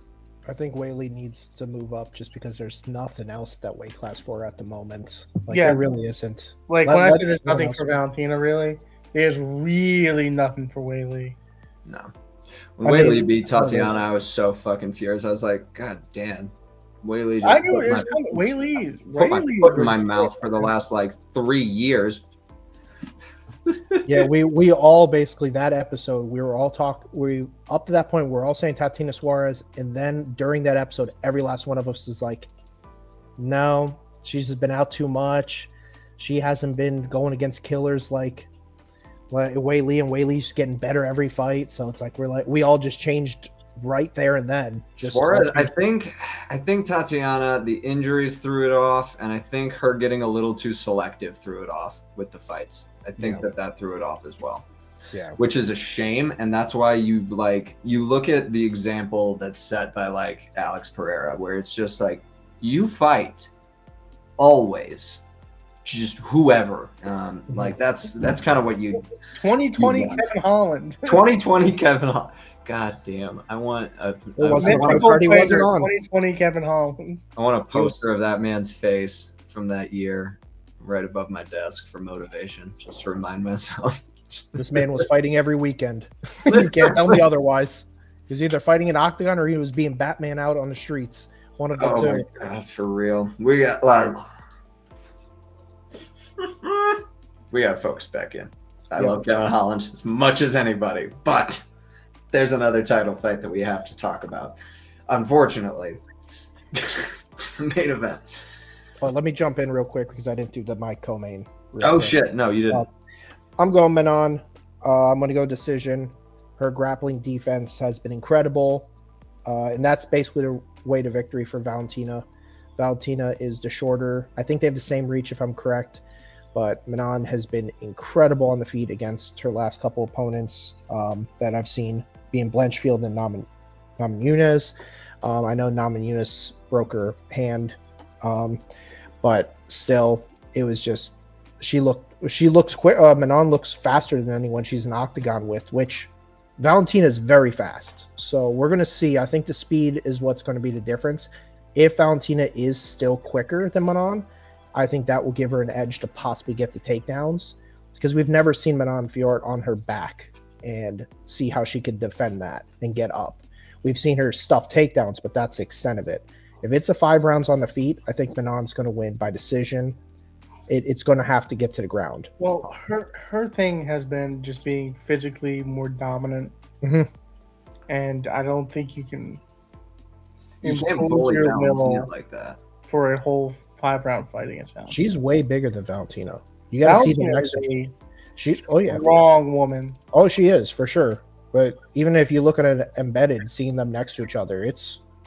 I think Whaley needs to move up just because there's nothing else that weight class for at the moment. There really isn't. Like when I say there's nothing for Valentina, really, there's really nothing for Whaley. No. When Whaley beat Tatiana, I was so fucking furious. I was like, God damn. Whaley just put my foot in my mouth for the last 3 years. Yeah, we all basically that episode we were all up to that point we're all saying Tatiana Suarez, and then during that episode every last one of us is like, no, she's just been out too much. She hasn't been going against killers like Whaley, and Whaley's getting better every fight. So it's like we all just changed right there and then. Suarez, I think Tatiana, the injuries threw it off, and I think her getting a little too selective threw it off with the fights. I think that threw it off as well. Yeah. Which is a shame, and that's why you look at the example that's set by Alex Pereira, where it's just you fight always. Just whoever. That's kind of what you 2020 Kevin Holland. 2020 Kevin Holland. God damn. I want a party wasn't on. 2020 Kevin Holland. I want a poster of that man's face from that year right above my desk for motivation, just to remind myself. This man was fighting every weekend. You can't tell me otherwise. He was either fighting an octagon or he was being Batman out on the streets. One of the two. Oh my God, for real. We got we got to focus back in. I love Kevin Holland as much as anybody, but there's another title fight that we have to talk about. Unfortunately, it's the main event. Well, let me jump in real quick because I didn't do my co-main. Shit. No, you didn't. I'm going Manon. I'm going to go decision. Her grappling defense has been incredible. And that's basically the way to victory for Valentina. Valentina is the shorter. I think they have the same reach if I'm correct. But Manon has been incredible on the feet against her last couple opponents that I've seen, being Blanchfield and Naman Yunus. I know Naman Yunus broke her hand, but still, it was just she looks quick. Manon looks faster than anyone she's in octagon with, which Valentina is very fast. So we're going to see. I think the speed is what's going to be the difference. If Valentina is still quicker than Manon, I think that will give her an edge to possibly get the takedowns, because we've never seen Manon Fiorot on her back and see how she could defend that and get up. We've seen her stuff takedowns, but that's the extent of it. If it's a 5 rounds on the feet, I think Manon's going to win by decision. It's going to have to get to the ground. Well, her thing has been just being physically more dominant, and I don't think you can impose your will like that for a whole 5-round fight against Valentina. She's way bigger than Valentina. You got to see the Valentina next. is a She, oh yeah, strong woman. oh she is for sure. But even if you look at it embedded, seeing them next to each other,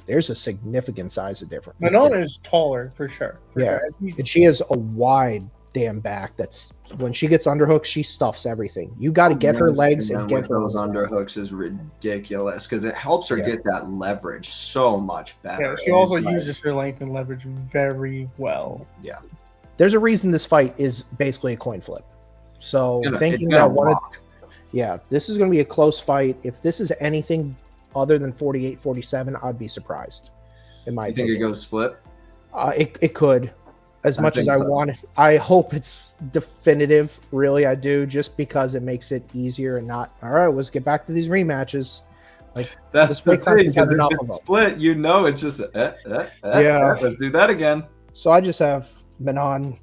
there's a significant size of difference. Manon is taller for sure. Yeah, and she has a wide damn back. That's when she gets underhooked, she stuffs everything. You got to get her legs and get her those underhooks is ridiculous because it helps her get that leverage so much better. Yeah, she also uses her length and leverage very well. Yeah, there's a reason this fight is basically a coin flip. So thinking that this is going to be a close fight. If this is anything other than 48-47, I'd be surprised. In my opinion, think it goes split? It could. As much as I want it, I hope it's definitive. Really, I do, just because it makes it easier and not. All right, let's get back to these rematches. Like that's the thing. If it's split, it's just let's do that again. So I just have Manon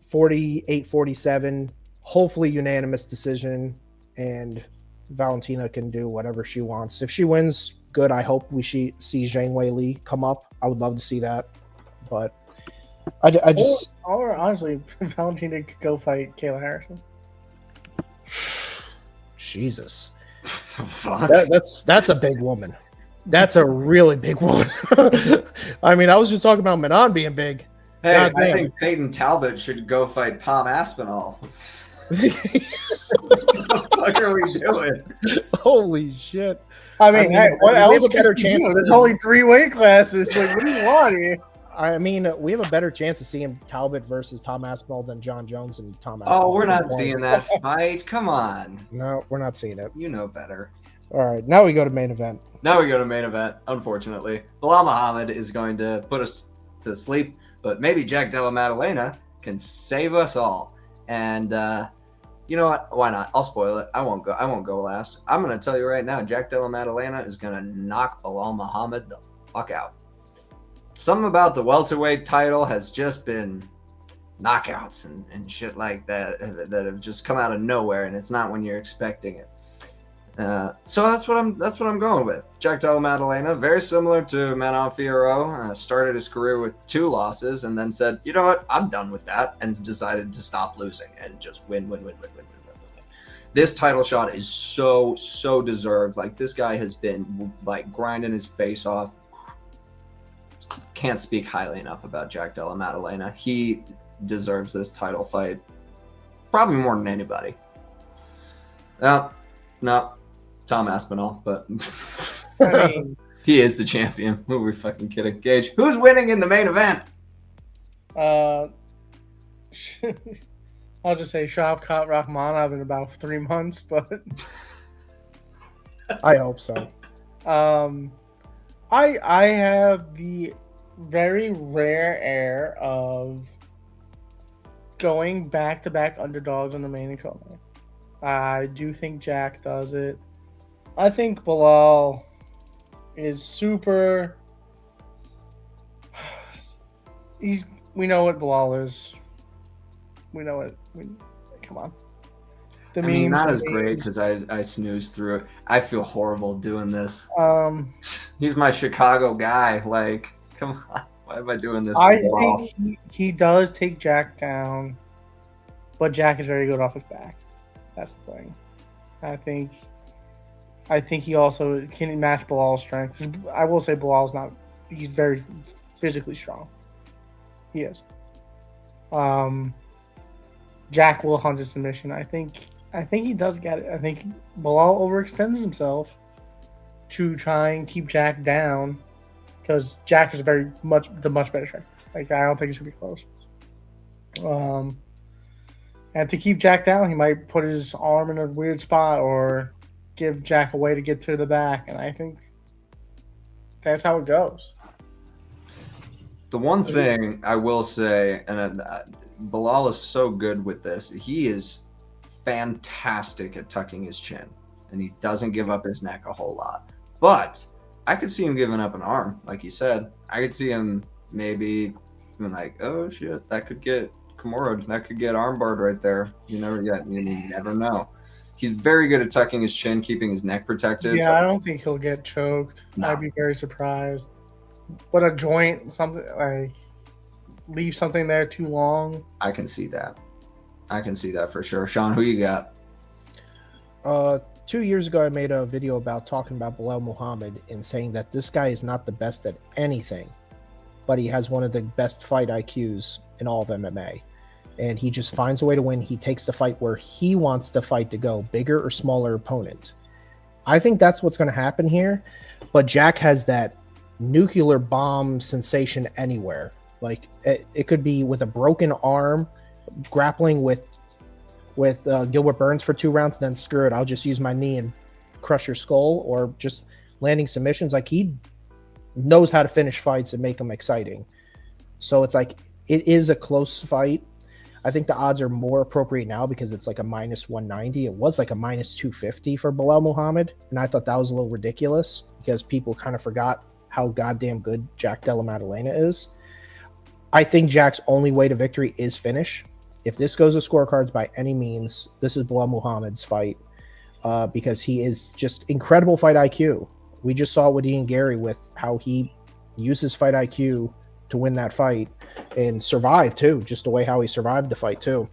48-47, hopefully unanimous decision, and Valentina can do whatever she wants. If she wins, good. I hope we see Zhang Weili come up. I would love to see that, but. I just or honestly, Valentina could go fight Kayla Harrison. Jesus, that's a big woman. That's a really big woman. I mean, I was just talking about Manon being big. Hey, I think Peyton Talbot should go fight Tom Aspinall. What the fuck are we doing? Holy shit! I mean, hey, what else? We have a better chance. There's only 3 weight classes. Like, what do you want here? I mean, we have a better chance of seeing Talbot versus Tom Aspinall than John Jones and Tom Aspinall. Oh, we're not seeing that fight. Come on. No, we're not seeing it. You know better. All right, now we go to main event. Unfortunately. Belal Muhammad is going to put us to sleep, but maybe Jack Della Maddalena can save us all. And you know what? Why not? I'll spoil it. I won't go last. I'm going to tell you right now, Jack Della Maddalena is going to knock Belal Muhammad the fuck out. Something about the welterweight title has just been knockouts and shit like that have just come out of nowhere, and it's not when you're expecting it. So that's what I'm going with. Jack Della Maddalena, very similar to Manon Fiorot, started his career with 2 losses and then said, you know what, I'm done with that, and decided to stop losing and just win. This title shot is so deserved. Like, this guy has been like grinding his face off. Can't speak highly enough about Jack Della Maddalena. He deserves this title fight probably more than anybody. No, Tom Aspinall, but I mean, he is the champion. Who are we fucking kidding? Gage, who's winning in the main event? I'll just say Shavkat Rakhmonov in about 3 months, but I hope so. I have the very rare air of going back-to-back underdogs on the main and co-main. I do think Jack does it. I think Belal is super. We know what Belal is. We know it. Come on. I mean, not as great because I snoozed through it. I feel horrible doing this. He's my Chicago guy. Like, come on. Why am I doing this? I think he does take Jack down, but Jack is very good off his back. That's the thing. I think he also can match Belal's strength. I will say Belal's not. He's very physically strong. He is. Jack will hunt his submission. I think he does get it. I think Belal overextends himself to try and keep Jack down because Jack is the much better striker. Like, I don't think it should be close. And to keep Jack down, he might put his arm in a weird spot or give Jack a way to get to the back. And I think that's how it goes. The one thing I will say, and Belal is so good with this, he is fantastic at tucking his chin, and he doesn't give up his neck a whole lot. But I could see him giving up an arm, like you said. I could see him maybe being like, oh shit, that could get Kimura, that could get armbarred right there. You never know. He's very good at tucking his chin, keeping his neck protected. Yeah, I don't think he'll get choked. No. I'd be very surprised. But a joint, something like leave something there too long. I can see that. I can see that for sure. Sean, who you got? 2 years ago, I made a video about talking about Belal Muhammad and saying that this guy is not the best at anything, but he has one of the best fight IQs in all of MMA. And he just finds a way to win. He takes the fight where he wants the fight to go, bigger or smaller opponent. I think that's what's going to happen here. But Jack has that nuclear bomb sensation anywhere. Like it could be with a broken arm, grappling with Gilbert Burns for 2 rounds, then screw it, I'll just use my knee and crush your skull, or just landing submissions. Like, he knows how to finish fights and make them exciting. So it's like, it is a close fight. I think the odds are more appropriate now because it's like a -190. It was like a -250 for Belal Muhammad, and I thought that was a little ridiculous because people kind of forgot how goddamn good Jack Della Maddalena is. I think Jack's only way to victory is finish. If this goes to scorecards by any means, this is Belal Muhammad's fight because he is just incredible fight IQ. We just saw it with Ian Gary with how he uses fight IQ to win that fight and survive too, just the way how he survived the fight too.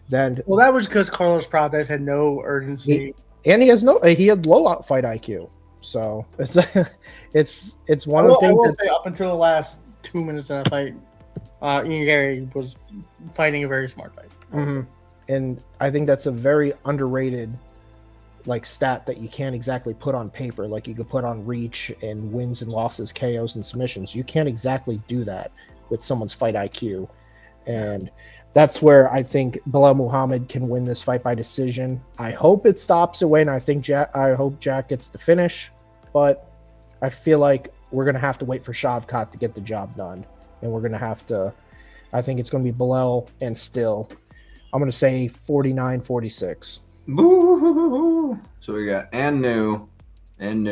Then, well, that was because Carlos Prates had no urgency, he had low out fight IQ. So it's one of the things. I will say, up until the last 2 minutes of that fight, Ian Gary was fighting a very smart fight. Mm-hmm. And I think that's a very underrated stat that you can't exactly put on paper. Like, you could put on reach and wins and losses, KOs and submissions. You can't exactly do that with someone's fight IQ. And that's where I think Belal Muhammad can win this fight by decision. I hope it stops away, and I hope Jack gets the finish. But I feel like we're going to have to wait for Shavkat to get the job done. And we're going to have to, I think it's going to be Belal and Still. I'm going to say 49-46. Boo! So we got and new, and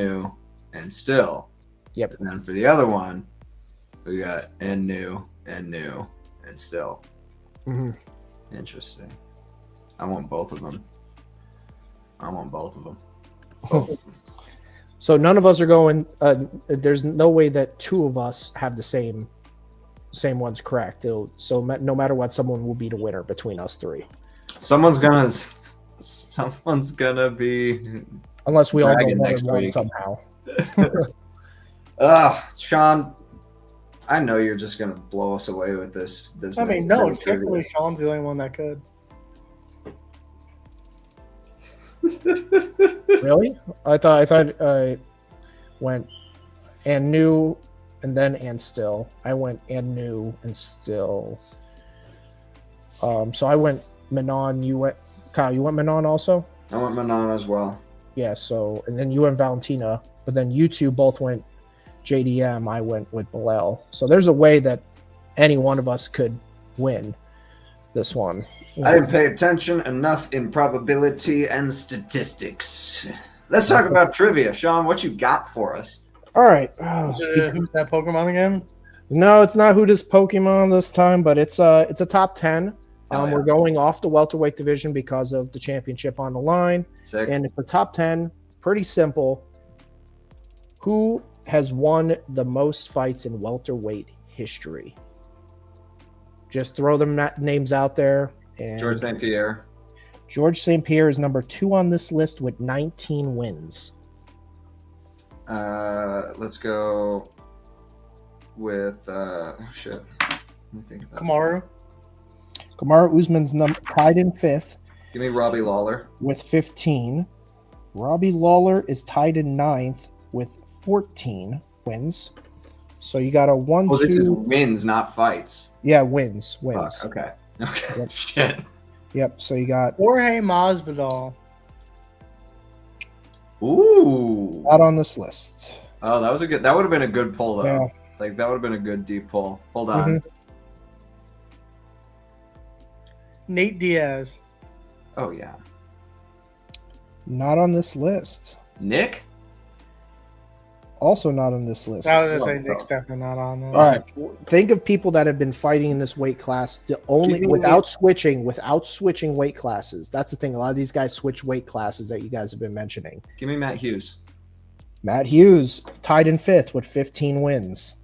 Still. Yep. And then for the other one, we got and new, and Still. Mm-hmm. Interesting. I want both of them. So none of us are going. There's no way that two of us have the same ones correct. So no matter what, someone will be the winner between us three. Someone's gonna be, unless we all go next 1-1 week somehow. Sean, I know you're just gonna blow us away with this. I mean, no, technically Sean's the only one that could. Really? I thought I went and new and then and Still. I went and new and Still. So I went Manon. You went Kyle. You went Manon also. I went Manon as well. Yeah. So and then you went Valentina, but then you two both went JDM. I went with Belal. So there's a way that any one of us could win this one. I didn't pay attention enough in probability and statistics. Let's talk about trivia. Sean, what you got for us? All right. Who's that Pokemon again? No, it's not who does Pokemon this time, but it's a top 10. Yeah. We're going off the welterweight division because of the championship on the line. Sick. And it's a top 10. Pretty simple. Who has won the most fights in welterweight history? Just throw them names out there. And George St. Pierre. George St. Pierre is number 2 on this list with 19 wins. Let's go with shit. Let me think about Kamaru. Kamaru Usman's tied in 5th. Give me Robbie Lawler with 15. Robbie Lawler is tied in 9th with 14 wins. So you got a 1-2. Oh, this is wins, not fights. Yeah, wins. Okay. Yep. Shit. Yep. So you got Jorge Masvidal. Ooh. not on this list. Oh, that would have been a good pull though. Yeah. Like, that would have been a good deep pull. Hold on. Mhm. Nate Diaz. Oh yeah. Not on this list. Nick? Also not on this list. I was going to say Nick's definitely not on there. All right. Think of people that have been fighting in this weight class without switching weight classes. That's the thing. A lot of these guys switch weight classes that you guys have been mentioning. Give me Matt Hughes. Matt Hughes, tied in 5th with 15 wins.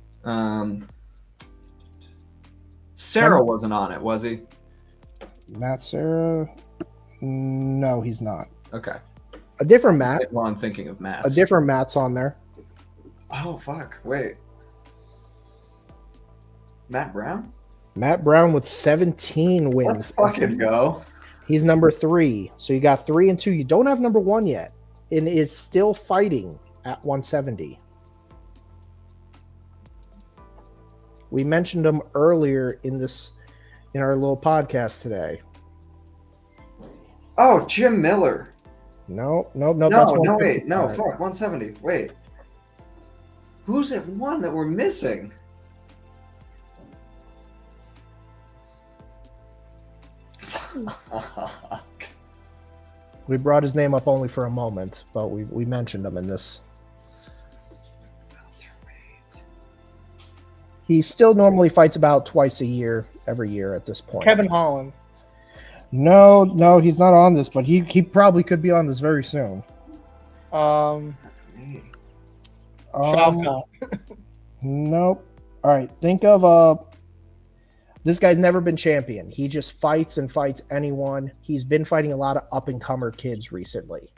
Sarah wasn't on it, was he? Matt Serra? No, he's not. Okay. A different Matt. Well, I'm thinking of Matt. A different Matt's on there. Oh, fuck. Wait. Matt Brown? Matt Brown with 17 wins. Let's fucking go. He's number 3. So you got 3 and 2. You don't have number 1 yet, and is still fighting at 170. We mentioned him earlier in our little podcast today. Oh, Jim Miller. No. No, That's wait. No, fuck. 170. Wait. Who's at 1 that we're missing? We brought his name up only for a moment, but we mentioned him in this. He still normally fights about twice a year, every year at this point. Kevin Holland. No, he's not on this, but he probably could be on this very soon. Shavka. Nope. All right, think of this guy's never been champion. He just fights and fights anyone. He's been fighting a lot of up-and-comer kids recently.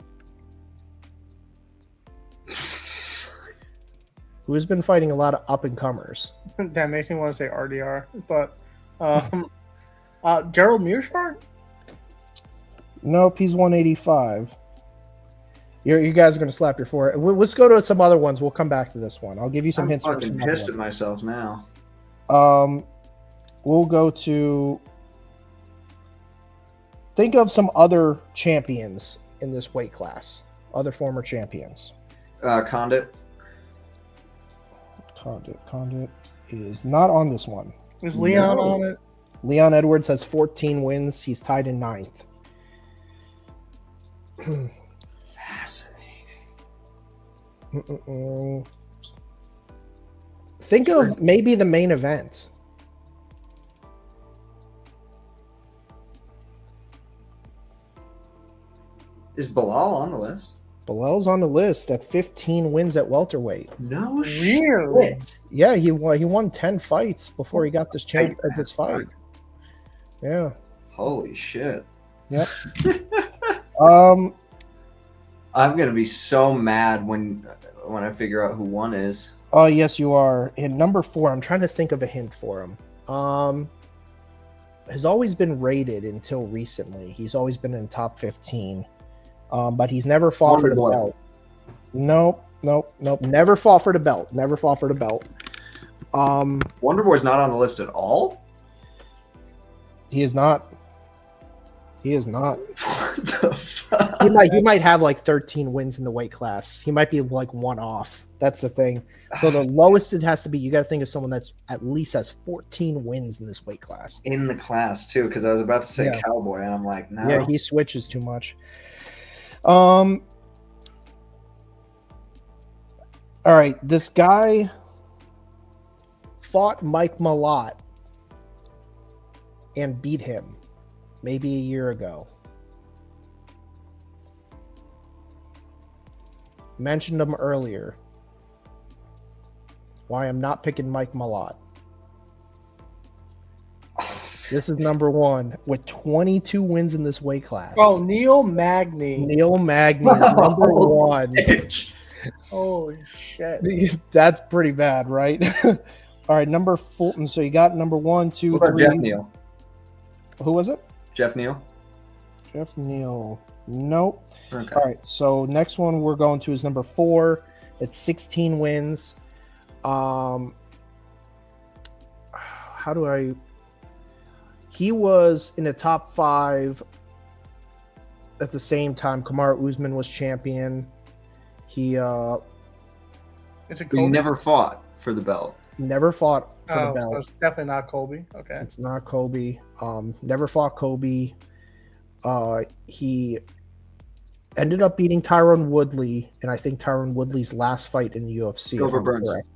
Who has been fighting a lot of up-and-comers? That makes me want to say RDR, but Gerald Mearshart? Nope, he's 185. You guys are going to slap your forehead. Let's go to some other ones. We'll come back to this one. I'll give you some hints. I'm fucking pissed at myself now. We'll go to... Think of some other champions in this weight class. Other former champions. Condit. Condit is not on this one. Is Leon on it? Leon Edwards has 14 wins. He's tied in 9th. Fascinating. Think of maybe the main event. Is Belal on the list? Belal's on the list at 15 wins at welterweight. No Really? shit. Yeah, he won 10 fights before he got this this fight. Yeah. Holy shit. Yep. I'm gonna be so mad when I figure out who 1 is. Oh, yes, you are. And number 4, I'm trying to think of a hint for him. Has always been rated until recently. He's always been in top 15. But he's never fought for the belt. Nope. Never fought for the belt. Wonderboy's not on the list at all? He is not. What the fuck? He might have like 13 wins in the weight class. He might be like one off. That's the thing. So the lowest it has to be, you got to think of someone that's at least has 14 wins in this weight class. In the class too, because I was about to say Cowboy, and I'm like, no. Yeah, he switches too much. All right, this guy fought Mike Malott and beat him maybe a year ago. Mentioned him earlier. Why I'm not picking Mike Malott. This is number 1 with 22 wins in this weight class. Oh, Neil Magny. Neil Magny is number 1. Holy shit. That's pretty bad, right? All right, number 4. So you got number 1, 2, What about 3. Jeff Neal? Who was it? Jeff Neal? Jeff Neal. Nope. Okay. All right, so next one we're going to is number 4. It's 16 wins. He was in the top 5 at the same time Kamaru Usman was champion. He never fought for the belt. Never fought for the belt. So it's definitely not Colby. Okay. It's not Kobe. Never fought Kobe. He ended up beating Tyron Woodley, and I think Tyron Woodley's last fight in the UFC. Gilbert Burns. Correct.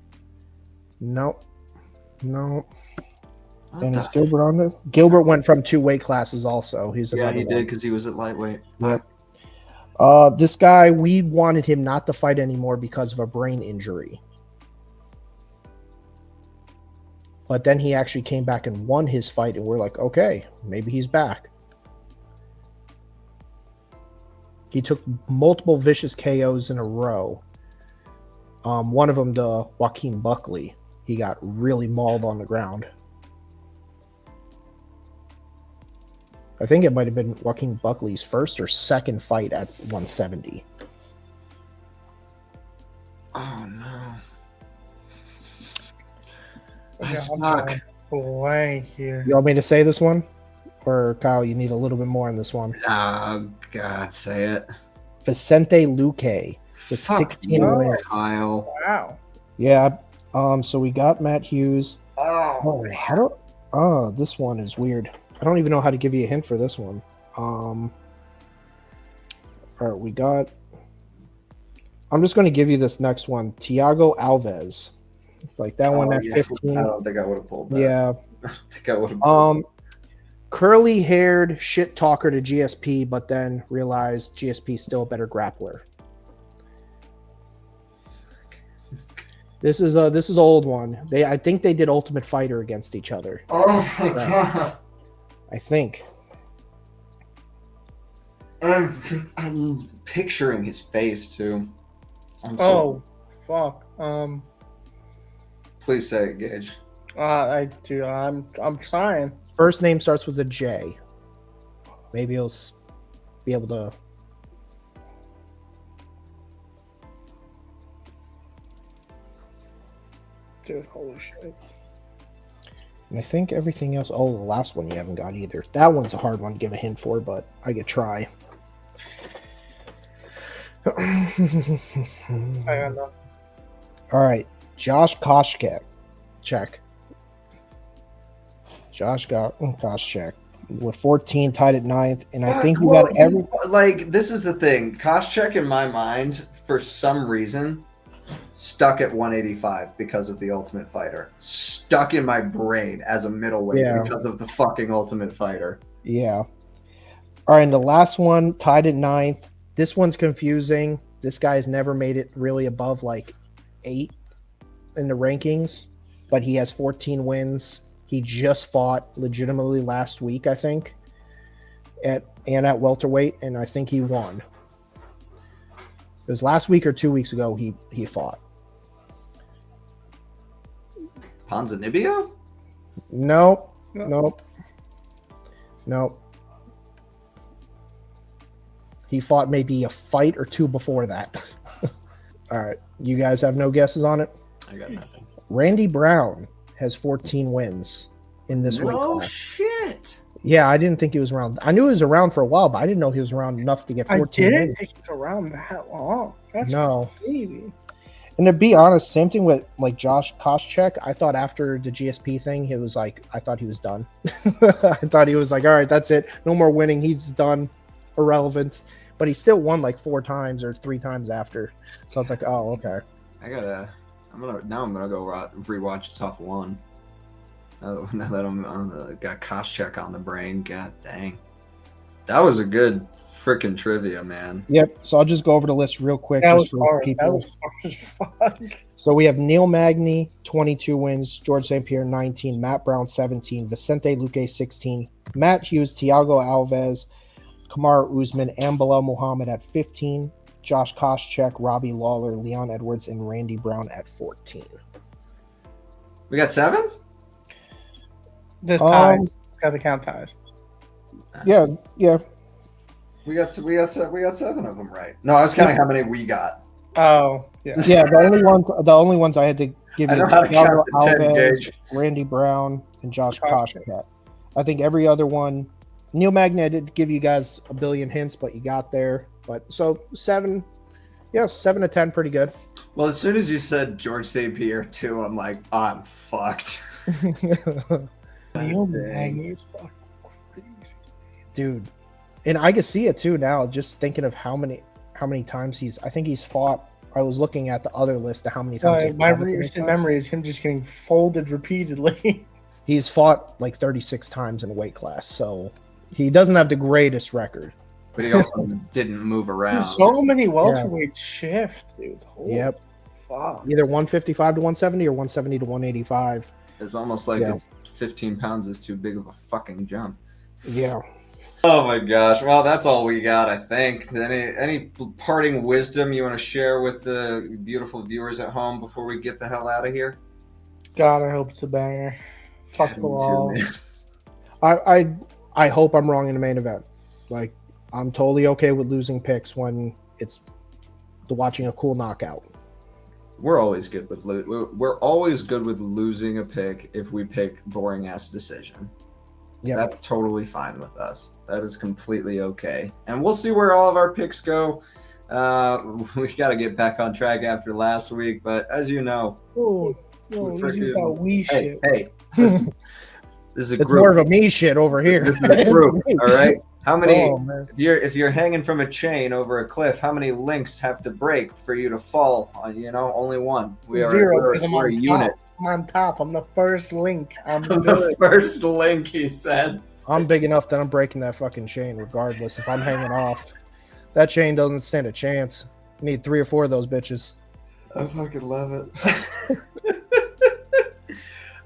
No. And is Gilbert on this? Gilbert went from 2 weight classes also. He's he another did because he was at lightweight. Yep. This guy, we wanted him not to fight anymore because of a brain injury. But then he actually came back and won his fight, and we're like, okay, maybe he's back. He took multiple vicious KOs in a row. One of them to Joaquin Buckley. He got really mauled on the ground. I think it might have been Joaquin Buckley's first or second fight at 170. Oh, no. Okay, I I'm suck. blank here. You want me to say this one? Or, Kyle, you need a little bit more on this one? Oh, God, say it. Vicente Luque with Fuck 16 you, wins. Kyle. Wow. Yeah. So we got Matt Hughes. Oh, This one is weird. I don't even know how to give you a hint for this one. All right, we got. I'm just going to give you this next one. Thiago Alves, like that one at 15. I don't think I would have pulled that. Yeah. I think I would have pulled Curly-haired shit talker to GSP, but then realized GSP still a better grappler. This is an old one. I think they did Ultimate Fighter against each other. Oh, my God. I think. I'm picturing his face, too. Oh, fuck. Please say it, Gage. I do. I'm trying. First name starts with a J. Maybe he'll be able to. Dude, holy shit. And I think everything else. Oh, the last one you haven't got either. That one's a hard one to give a hint for, but I could try. I don't know. All right, Josh Koscheck. Check. Josh Koscheck with 14, tied at 9th, and I think we got every. Like, this is the thing. Koscheck, in my mind, for some reason, stuck at 185 because of the Ultimate Fighter. Stuck in my brain as a middleweight because of the fucking Ultimate Fighter. Yeah. All right, and the last one, tied at 9th. This one's confusing. This guy's never made it really above like 8 in the rankings, but he has 14 wins. He just fought legitimately last week, I think, at welterweight, and I think he won. It was last week or 2 weeks ago he fought. Ponzinibbio? Nope. He fought maybe a fight or two before that. All right. You guys have no guesses on it? I got nothing. Randy Brown has 14 wins in this weight No class. shit. Yeah, I didn't think he was around. I knew he was around for a while, but I didn't know he was around enough to get 14 I didn't wins. think it's around that long. That's No. crazy. And to be honest, same thing with like Josh Koscheck. I thought after the GSP thing, he was like, I thought he was done. I thought he was like, all right, that's it. No more winning. He's done. Irrelevant. But he still won like 4 times or 3 times after. So it's like, oh, okay. I'm gonna go rewatch Tough One. Now that I'm got Koscheck on the brain. God dang. That was a good freaking trivia, man. Yep. So I'll just go over the list real quick. That just was for hard. people. That was hard as fuck. So we have Neil Magny, 22 wins, George St. Pierre, 19, Matt Brown, 17, Vicente Luque, 16, Matt Hughes, Thiago Alves, Kamaru Usman, and Belal Muhammad at 15, Josh Koscheck, Robbie Lawler, Leon Edwards, and Randy Brown at 14. We got 7? This ties. Got to count ties. Yeah. We got 7 of them right. No, I was counting how many we got. Oh, yeah. Yeah, the only ones I had to give I you know how to count to 10, Alves, Gage. Randy Brown, and Josh Koscheck. I think every other one. Neil Magny, I did give you guys a billion hints, but you got there. But so 7 to 10, pretty good. Well, as soon as you said George St. Pierre too, I'm like, I'm fucked. Neil Magny is fucking crazy. Dude. And I can see it too now, just thinking of how many times I think he's fought. I was looking at the other list of how many times My recent memory is him just getting folded repeatedly. he's fought like 36 times in a weight class, so he doesn't have the greatest record. But he also didn't move around. There's so many welterweights shift, dude. Holy Yep. fuck. Either 155 to 170 or 170 to 185. It's almost like Yeah. it's 15 pounds is too big of a fucking jump. Yeah. Oh my gosh. Well, that's all we got, I think. Any parting wisdom you want to share with the beautiful viewers at home before we get the hell out of here? God, I hope it's a banger. Fuck Me too, Belal. man. I hope I'm wrong in the main event. Like, I'm totally okay with losing picks when it's watching a cool knockout. We're always good with we're always good with losing a pick if we pick boring ass decision. Yeah. That's totally fine with us. That is completely okay. And we'll see where all of our picks go. We got to get back on track after last week, but as you know, Oh, freaking- that we shit. hey, listen, this is a It's group. more of a me shit over here. This is a group, all right? How many? Oh, man. If you're hanging from a chain over a cliff, how many links have to break for you to fall? Only one. Zero, because I'm we're a on unit. top. I'm on top. I'm the first link. I'm The good. first link, he says. I'm big enough that I'm breaking that fucking chain regardless if I'm hanging off. That chain doesn't stand a chance. I need 3 or 4 of those bitches. I fucking love it.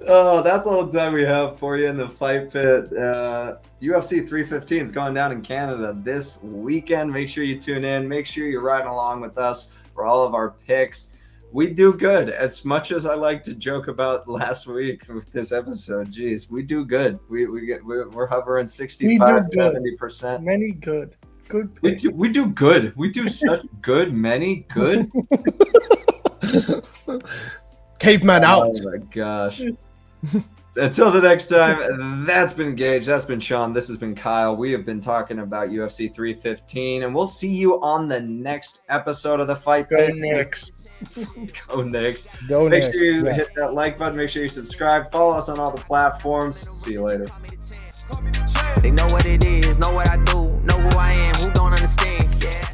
Oh, that's all the time we have for you in the Fight Pit. UFC 315 is going down in Canada this weekend. Make sure you tune in. Make sure you're riding along with us for all of our picks. We do good. As much as I like to joke about last week with this episode, geez, we do good. We're hovering 65, 70%. Many good. Good We picks. do good. We do such good, many good. Caveman out. Oh my gosh. Until the next time, that's been Gage, that's been Sean, this has been Kyle. We have been talking about UFC 315, and we'll see you on the next episode of the Fight Go Pit. Knicks. Go Knicks. Go Make Nick. sure you Yeah. hit that like button, make sure you subscribe, follow us on all the platforms. See you later. They know what it is, know what I do, know who I am, who don't understand. Yeah.